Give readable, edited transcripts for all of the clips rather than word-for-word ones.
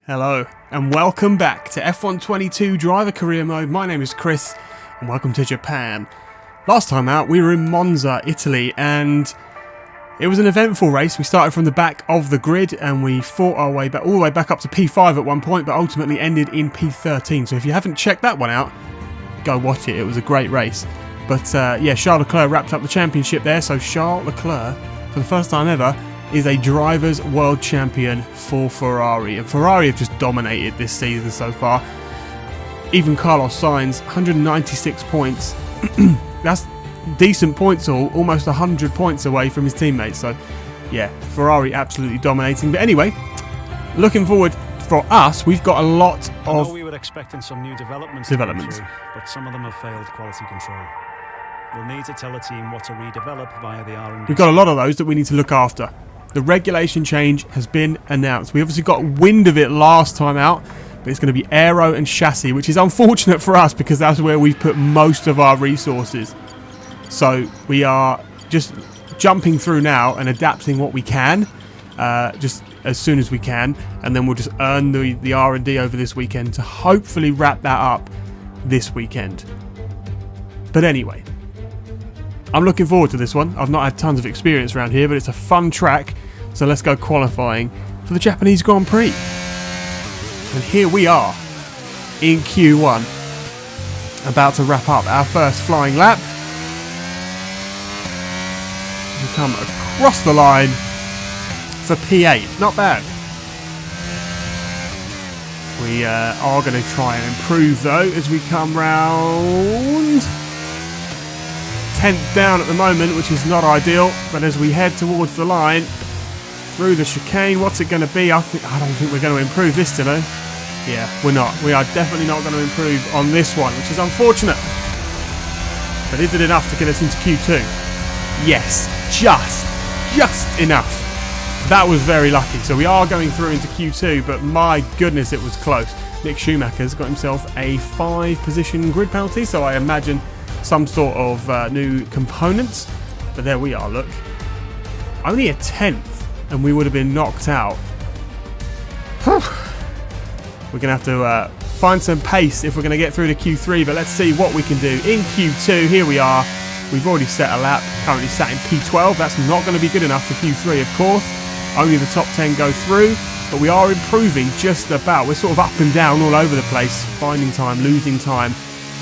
Hello and welcome back to F1 22 Driver Career Mode. My name is Chris and welcome to Japan. Last time out we were in Monza, Italy, and it was an eventful race. We started from the back of the grid and we fought our way back all the way back up to P5 at one point, but ultimately ended in P13. So if you haven't checked that one out, go watch it. It was a great race. But yeah, Charles Leclerc wrapped up the championship there. So Charles Leclerc, for the first time ever, is a Drivers' World Champion for Ferrari. And Ferrari have just dominated this season so far. Even Carlos Sainz, 196 points. That's decent points all, almost 100 points away from his teammates. So yeah, Ferrari absolutely dominating. But anyway, looking forward for us, we've got a lot of... we were expecting some new developments. But some of them have failed quality control. We'll need to tell the team what to redevelop via the R&D. We've got a lot of those that we need to look after. The regulation change has been announced. We obviously got wind of it last time out, but it's going to be aero and chassis, which is unfortunate for us because that's where we've put most of our resources. So we are just jumping through now and adapting what we can, just as soon as we can, and then we'll just earn the R&D over this weekend to hopefully wrap that up this weekend. But anyway, I'm looking forward to this one. I've not had tons of experience around here, but it's a fun track. So let's go qualifying for the Japanese Grand Prix. And here we are in Q1, about to wrap up our first flying lap. We come across the line for P8. Not bad. We are going to try and improve though as we come round. 10th down at the moment, which is not ideal, but as we head towards the line through the chicane, what's it going to be? I don't think we're going to improve this today. Yeah, we're not. We are definitely not going to improve on this one, which is unfortunate. But is it enough to get us into Q2? Yes, just enough. That was very lucky. So we are going through into Q2, but my goodness, it was close. Nick Schumacher's got himself a 5-position grid penalty, so I imagine some sort of new components. But there we are, look. Only a 10th and we would have been knocked out. Whew. We're going to have to find some pace if we're going to get through to Q3, but let's see what we can do in Q2. Here we are. We've already set a lap, currently sat in P12. That's not going to be good enough for Q3, of course. Only the top 10 go through, but we are improving just about. We're sort of up and down all over the place, finding time, losing time.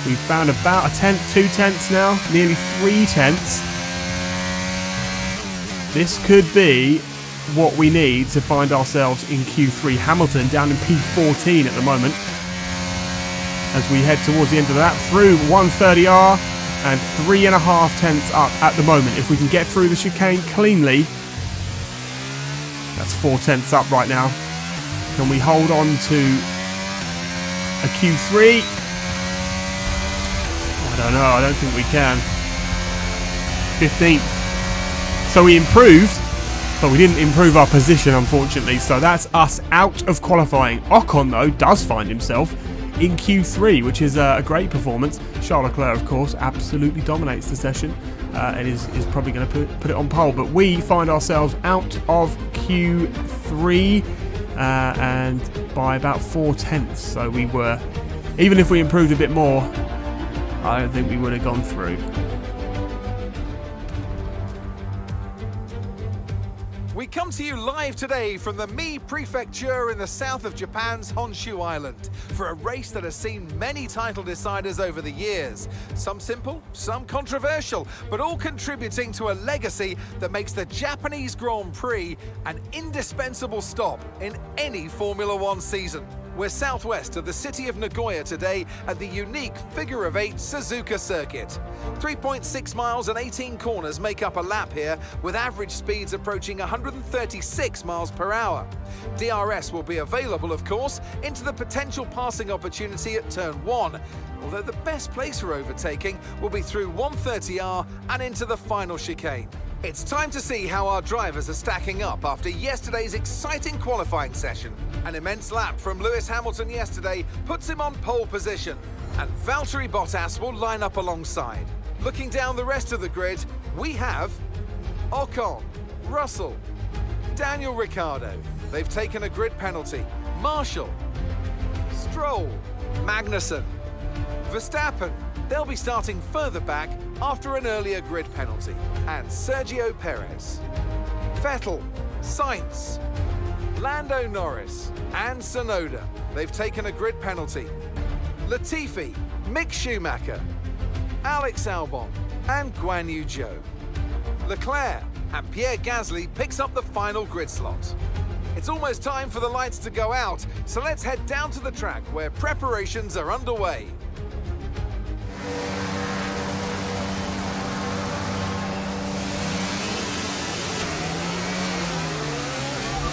We've found about a 10th, 2 tenths now, nearly 3 tenths. This could be what we need to find ourselves in Q3. Hamilton down in P14 at the moment. As we head towards the end of that, through 130R and 3.5 tenths up at the moment. If we can get through the chicane cleanly, that's 4 tenths up right now. Can we hold on to a Q3? I don't know, I don't think we can. 15th. So we improved, but we didn't improve our position, unfortunately. So that's us out of qualifying. Ocon, though, does find himself in Q3, which is a great performance. Charles Leclerc, of course, absolutely dominates the session and is probably going to put it on pole. But we find ourselves out of Q3 and by about 4 tenths. So we were, even if we improved a bit more, I don't think we would have gone through. We come to you live today from the Mie Prefecture in the south of Japan's Honshu Island for a race that has seen many title deciders over the years. Some simple, some controversial, but all contributing to a legacy that makes the Japanese Grand Prix an indispensable stop in any Formula One season. We're southwest of the city of Nagoya today at the unique figure-of-8 Suzuka circuit. 3.6 miles and 18 corners make up a lap here, with average speeds approaching 136 miles per hour. DRS will be available, of course, into the potential passing opportunity at turn 1, although the best place for overtaking will be through 130R and into the final chicane. It's time to see how our drivers are stacking up after yesterday's exciting qualifying session. An immense lap from Lewis Hamilton yesterday puts him on pole position, and Valtteri Bottas will line up alongside. Looking down the rest of the grid, we have Ocon, Russell, Daniel Ricciardo. They've taken a grid penalty. Marshall, Stroll, Magnussen, Verstappen. They'll be starting further back after an earlier grid penalty. And Sergio Perez, Vettel, Sainz, Lando Norris and Tsunoda. They've taken a grid penalty. Latifi, Mick Schumacher, Alex Albon and Guan Yu Zhou. Leclerc and Pierre Gasly picks up the final grid slot. It's almost time for the lights to go out, so let's head down to the track where preparations are underway.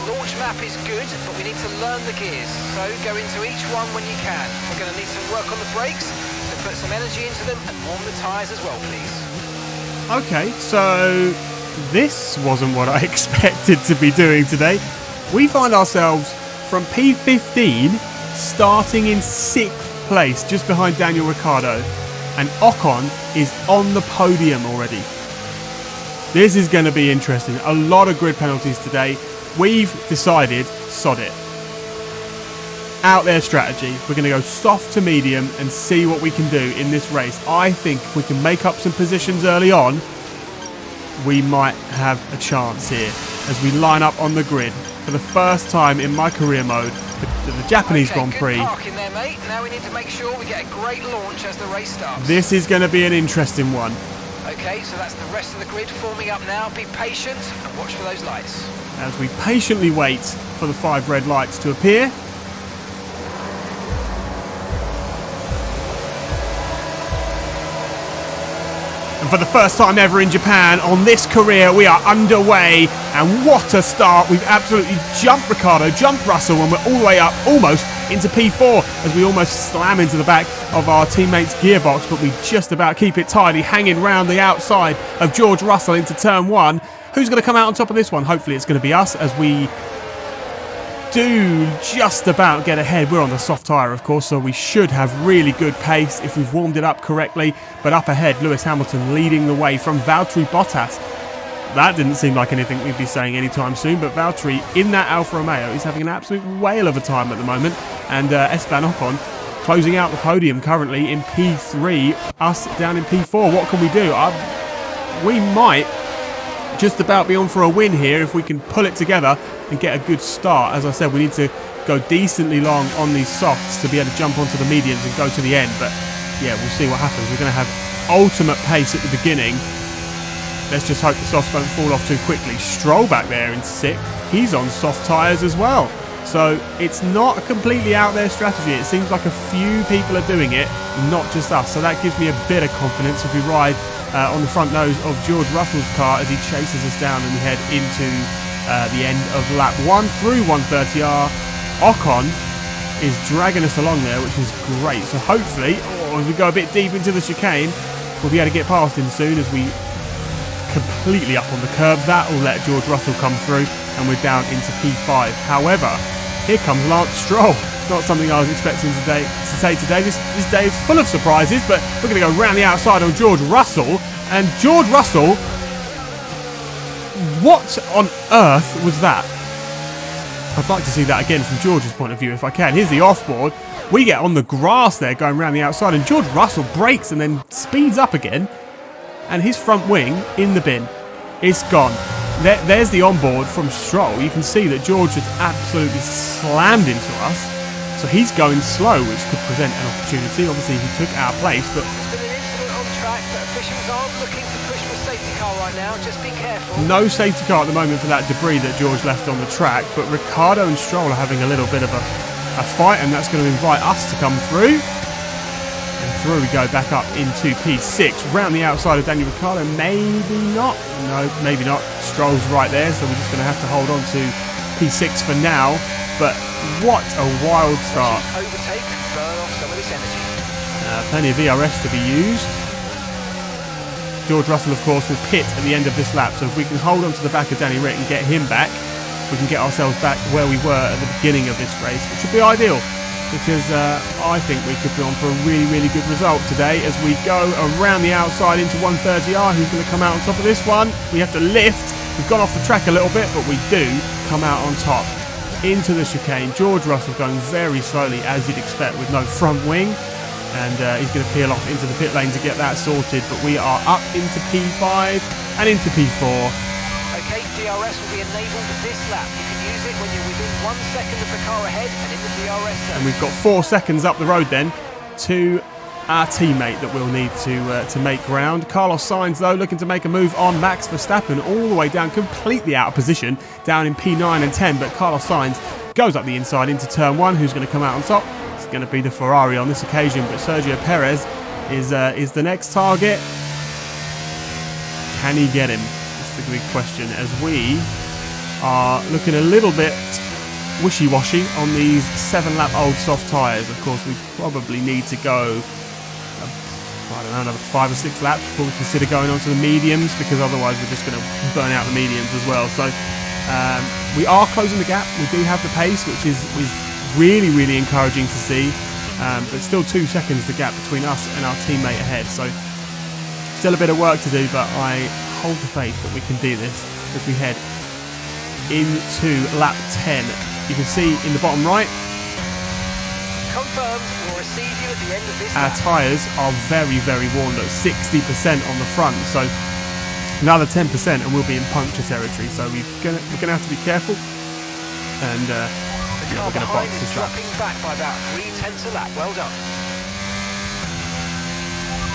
Launch map is good, but we need to learn the gears, so go into each one when you can. We're going to need to work on the brakes, so put some energy into them and warm the tyres as well, please. Okay, so this wasn't what I expected to be doing today. We find ourselves from P15 starting in 6th place, just behind Daniel Ricciardo, and Ocon is on the podium already. This is going to be interesting. A lot of grid penalties today. We've decided, sod it. Out there strategy. We're going to go soft to medium and see what we can do in this race. I think if we can make up some positions early on, we might have a chance here as we line up on the grid for the first time in my career mode for the Japanese Grand Prix. Good parking there, mate. Now we need to make sure we get a great launch as the race starts. This is going to be an interesting one. Okay, so that's the rest of the grid forming up now. Be patient and watch for those lights. As we patiently wait for the 5 red lights to appear. And for the first time ever in Japan on this career, we are underway. And what a start. We've absolutely jumped Ricciardo, jumped Russell, and we're all the way up almost into P4 as we almost slam into the back of our teammate's gearbox. But we just about keep it tidy, hanging round the outside of George Russell into turn 1. Who's going to come out on top of this one? Hopefully it's going to be us as we do just about get ahead. We're on the soft tyre, of course, so we should have really good pace if we've warmed it up correctly. But up ahead, Lewis Hamilton leading the way from Valtteri Bottas. That didn't seem like anything we'd be saying anytime soon, but Valtteri in that Alfa Romeo is having an absolute whale of a time at the moment. And Esteban Ocon closing out the podium currently in P3, us down in P4. What can we do? We might just about be on for a win here if we can pull it together and get a good start. As I said, we need to go decently long on these softs to be able to jump onto the mediums and go to the end. But yeah, we'll see what happens. We're going to have ultimate pace at the beginning. Let's just hope the softs don't fall off too quickly. Stroll back there in 6th. He's on soft tyres as well. So it's not a completely out there strategy. It seems like a few people are doing it, not just us. So that gives me a bit of confidence if we ride on the front nose of George Russell's car as he chases us down and we head into the end of lap 1 through 130R. Ocon is dragging us along there, which is great. So hopefully, as we go a bit deep into the chicane, we'll be able to get past him soon as we completely up on the curb. That will let George Russell come through and we're down into P5. However, here comes Lance Stroll. Not something I was expecting to say today. This day is full of surprises, but we're going to go round the outside on George Russell. And George Russell, what on earth was that? I'd like to see that again from George's point of view if I can. Here's the offboard. We get on the grass there going round the outside, and George Russell brakes and then speeds up again. And his front wing in the bin. It's gone. There's the onboard from Stroll. You can see that George just absolutely slammed into us. So he's going slow, which could present an opportunity. Obviously, he took our place, but There's been an incident on track, but officials aren't looking to push for safety car right now. Just be careful. no safety car at the moment for that debris that George left on the track. But Ricciardo and Stroll are having a little bit of a fight, and that's going to invite us to come through. And through we go back up into P6, round the outside of Daniel Ricciardo. Maybe not. No, maybe not. Stroll's right there, so we're just going to have to hold on to P6 for now. But what a wild start. Overtake, burn off some of this energy. Plenty of ERS to be used. George Russell, of course, will pit at the end of this lap. So if we can hold on to the back of Danny Rick and get him back, we can get ourselves back where we were at the beginning of this race, which would be ideal. Because I think we could be on for a really, really good result today as we go around the outside into 130R. Who's going to come out on top of this one? We have to lift. We've gone off the track a little bit, but we do come out on top. into the chicane. George Russell going very slowly, as you'd expect, with no front wing. And he's going to peel off into the pit lane to get that sorted. But we are up into P5 and into P4. Okay, DRS will be enabled this lap. You can use it when you're within 1 second of the car ahead and in the DRS zone. And we've got 4 seconds up the road then to our teammate that we'll need to make ground. Carlos Sainz, though, looking to make a move on Max Verstappen, all the way down, completely out of position, down in P9 and 10. But Carlos Sainz goes up the inside into turn 1. Who's going to come out on top? It's going to be the Ferrari on this occasion, but Sergio Perez is the next target. Can he get him? That's the big question, as we are looking a little bit wishy-washy on these 7-lap-old soft tyres. Of course, we probably need to go, I don't know, another 5 or 6 laps before we consider going on to the mediums, because otherwise we're just going to burn out the mediums as well. So we are closing the gap. We do have the pace, which is really, really encouraging to see. But still 2 seconds the gap between us and our teammate ahead. So still a bit of work to do, but I hold the faith that we can do this as we head into lap 10. You can see in the bottom right, Confirmed, we'll receive you at the end of this our lap. tyres are very, very worn. At 60% on the front, so another 10% and we'll be in puncture territory. So we're gonna have to be careful, and The yeah, car we're gonna behind box is this lap. dropping back by about 3/10 a lap. Well done.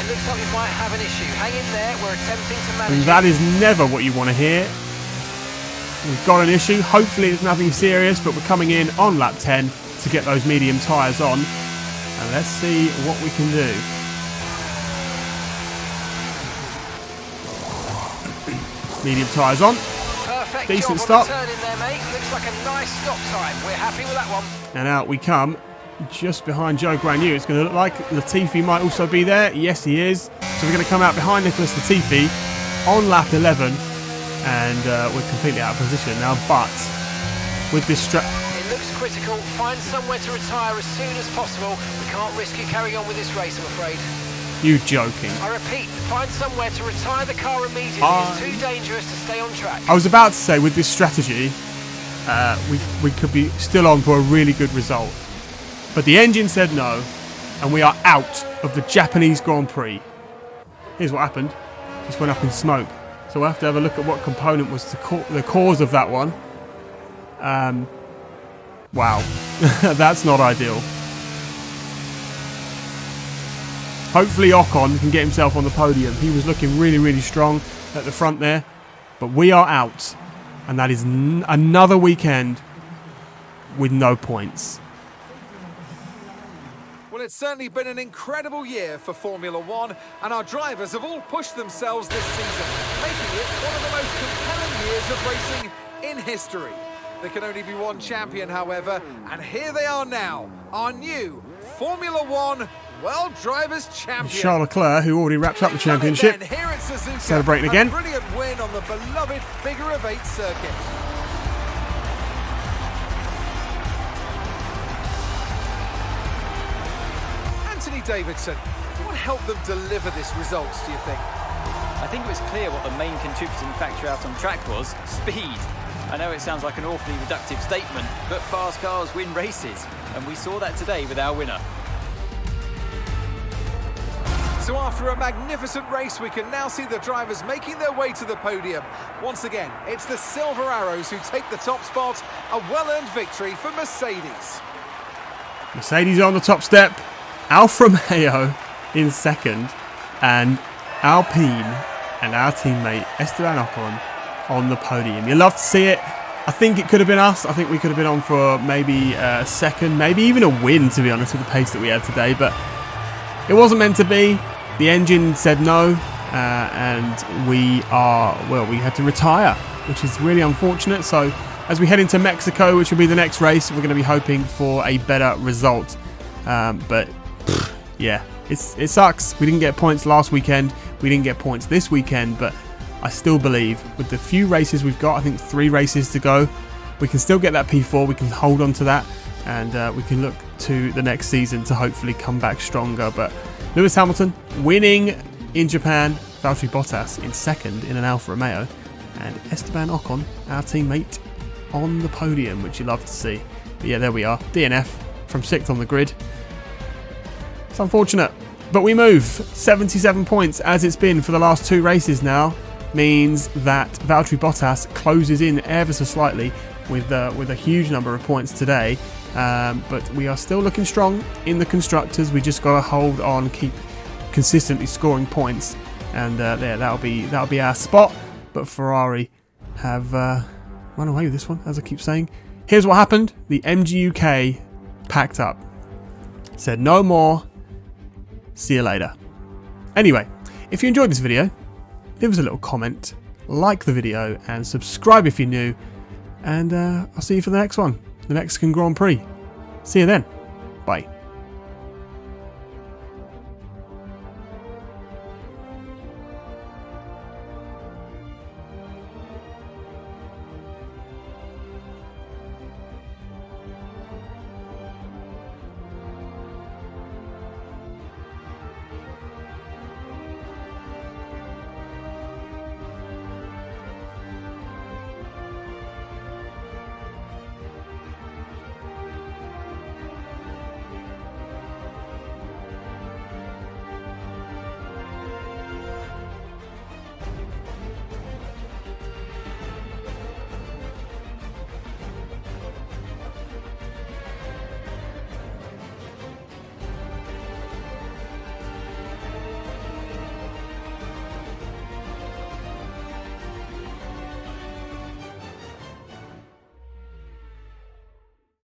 It looks like we might have an issue. Hang in there. We're attempting to manage And that is never what you want to hear. We've got an issue. Hopefully it's nothing serious, but we're coming in on lap 10 to get those medium tyres on. And let's see what we can do. Medium tyres on. Perfect Decent job stop. on the turn in there, mate. Looks like a nice stop time. We're happy with that one. And out we come, just behind Joe Granu. It's going to look like Latifi might also be there. Yes, he is. So we're going to come out behind Nicolas Latifi on lap 11. And we're completely out of position now. But with this It looks critical. Find somewhere to retire as soon as possible. We can't risk you carrying on with this race, I'm afraid. you joking. I repeat, find somewhere to retire the car immediately. It's too dangerous to stay on track. I was about to say, with this strategy, we could be still on for a really good result. But the engine said no, and we are out of the Japanese Grand Prix. Here's what happened. Just went up in smoke. So we'll have to have a look at what component was the cause of that one. Wow. That's not ideal. Hopefully Ocon can get himself on the podium. He was looking really, really strong at the front there. But we are out. And that is another weekend with no points. Well, it's certainly been an incredible year for Formula One, and our drivers have all pushed themselves this season, making it one of the most compelling years of racing in history. There can only be one champion, however, and here they are now, our new Formula One World Drivers' Champion. Charles Leclerc, who already wrapped up the championship, Here at Suzuka, celebrating again. A brilliant win on the beloved figure-of-8 circuit. Anthony Davidson, what helped them deliver this result, do you think? I think it was clear what the main contributing factor out on track was: speed. I know it sounds like an awfully reductive statement, but fast cars win races, and we saw that today with our winner. So after a magnificent race, we can now see the drivers making their way to the podium. Once again, it's the Silver Arrows who take the top spot, a well-earned victory for Mercedes. Mercedes on the top step, Alfa Romeo in second, and Alpine and our teammate Esteban Ocon on the podium. You love to see it. I think it could have been us. I think we could have been on for maybe a second, maybe even a win, to be honest, with the pace that we had today, but it wasn't meant to be. The engine said no, and we had to retire, which is really unfortunate. So as we head into Mexico, which will be the next race, we're going to be hoping for a better result. But yeah, it sucks. We didn't get points last weekend. We didn't get points this weekend, but I still believe with the few races we've got, I think 3 races to go, we can still get that P4. We can hold on to that, and we can look to the next season to hopefully come back stronger. But Lewis Hamilton winning in Japan, Valtteri Bottas in second in an Alfa Romeo, and Esteban Ocon, our teammate, on the podium, which you love to see. But yeah, there we are. DNF from 6th on the grid. It's unfortunate, but we move. 77 points as it's been for the last 2 races now means that Valtteri Bottas closes in ever so slightly with a huge number of points today. But we are still looking strong in the constructors. We just got to hold on, keep consistently scoring points, and that'll be our spot. But Ferrari have run away with this one, as I keep saying. Here's what happened: the MG UK packed up, said no more, see you later. Anyway, if you enjoyed this video, leave us a little comment, like the video, and subscribe if you're new. And I'll see you for the next one, the Mexican Grand Prix. See you then.